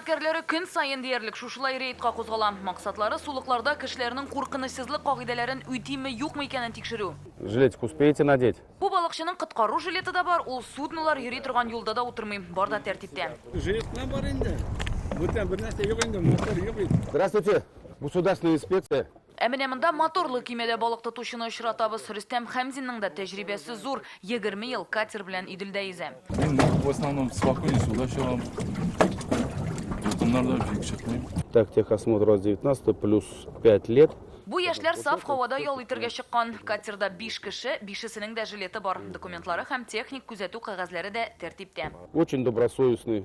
хезмәткәрләре көн сайын диярлек шушылай рейдка кузгала. Максатлары сулыкларда кешеләрнең куркынычсызлык кагыйдәләрен үтиме юкмы икәнен тикшерү. Жилетик успеете надеть? Бу балыкчының коткару жилеты да бар, ул суднолар йөри торган юлда да утырмый, бар да тәртиптә. Жилетна бар инде. Бүтән бер нәрсә юк инде, мотор юк инде. Здравствуйте, государственная инспекция. Менә монда моторлы кимәдә балык тотучыны очратабыз. Рөстәм Хәмзинның да тәҗрибәсе зур. 20 ел катер белән Иделдә йөзә. В основном спокойно сюда все. Так, техосмотр у вас 19 плюс 5 лет. Бу яшьләр саф һавада ял итәргә чыккан. Катерда 5 кеше, 5-сенең дә жилеты бар. Документлары һәм техник күзәтү кәгазьләре дә тәртиптә. Очень добросовестный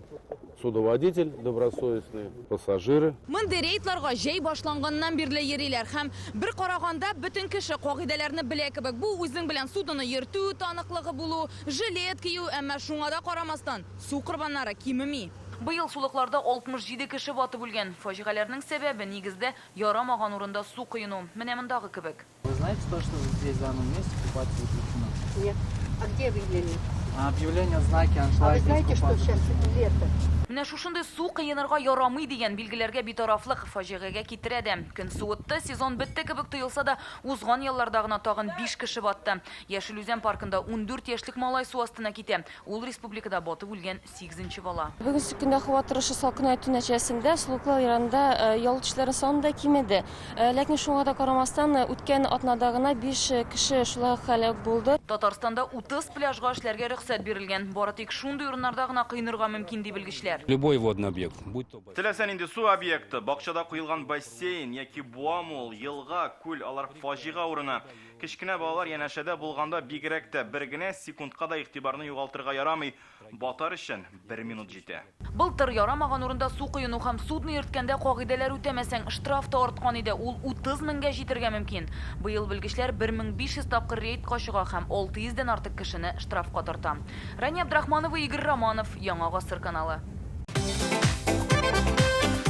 судоводитель, добросовестные пассажиры. Мондый рейдларга җәй башланганнан бирле йөриләр һәм бер караганда бөтен кеше кагыйдәләрне белә кебек. Бу үзең белән судыны йөртү, таныклыгы булу, жилет кию, әмма шуңа да карамастан су корбаннары кимеми. Быел сулыкларда 67 кеше батып үлгән. Фаҗигаләрнең сәбәбе нигездә ярамаган урында су кыйну. Менә мондагы кебек. Вы знаете то, что здесь в данном месте купаться запрещено? Нет. А где объявление? Объявление, знаки, аншлаг. А вы знаете, что сейчас лето? Менә шушындай су кыенырга ярамый дигән билгеләргә битарафлык фаҗигагә китерә дә. Көн суытты, сезон бетте кебек тоелса да, узган елларда гына тагын 5 кеше батты. Яшел Үзән паркында 14 яшьлек малай су астына китә. Ул республикада батып үлгән 8нче бала. Бүгенге көндә һава торышы салкынайту нәтиҗәсендә сулыклар ярында ял итүчеләр саны да кимеде. Ләкин шуңа да карамастан үткән атнада гына 5 кеше шулай һәлак булды. Татарстанда 30 пляжга эшләргә рөхсәт бирелгән. Бары тик шундый урыннарда гына кыйнырга мөмкин ди белгечләр. Любой водный объект, будь то Теләсән инде су объекты, бакчада куелган бассейн яки буамол, елга, күл алар фаҗига урыны. Кечкенә балалар янәшәдә булганда бигрәк тә бер генә секундка да игътибарны югалтырга ярамый. Батар өчен 1 минут җитә. Былтыр ярамаган урында су кыйну һәм судны йөрткәндә кагыйдәләр үтәмәсәң штраф та арткан иде. Ул 30 меңгә җитәргә мөмкин. Быел белгечләр 1500 тапкыр рейдка чыга һәм 600 дән артык кешене штрафка тарта. Рәни Абдрахманова, Игорь Романов, Яңа Гасыр каналы.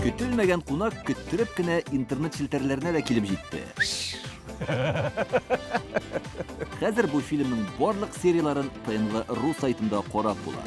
Көтелмәгән кунак көттереп кенә интернет челтәрләренә дә килеп җитте. Хәзер бу фильмның барлык серияларын ТНВ.ру сайтында карап була.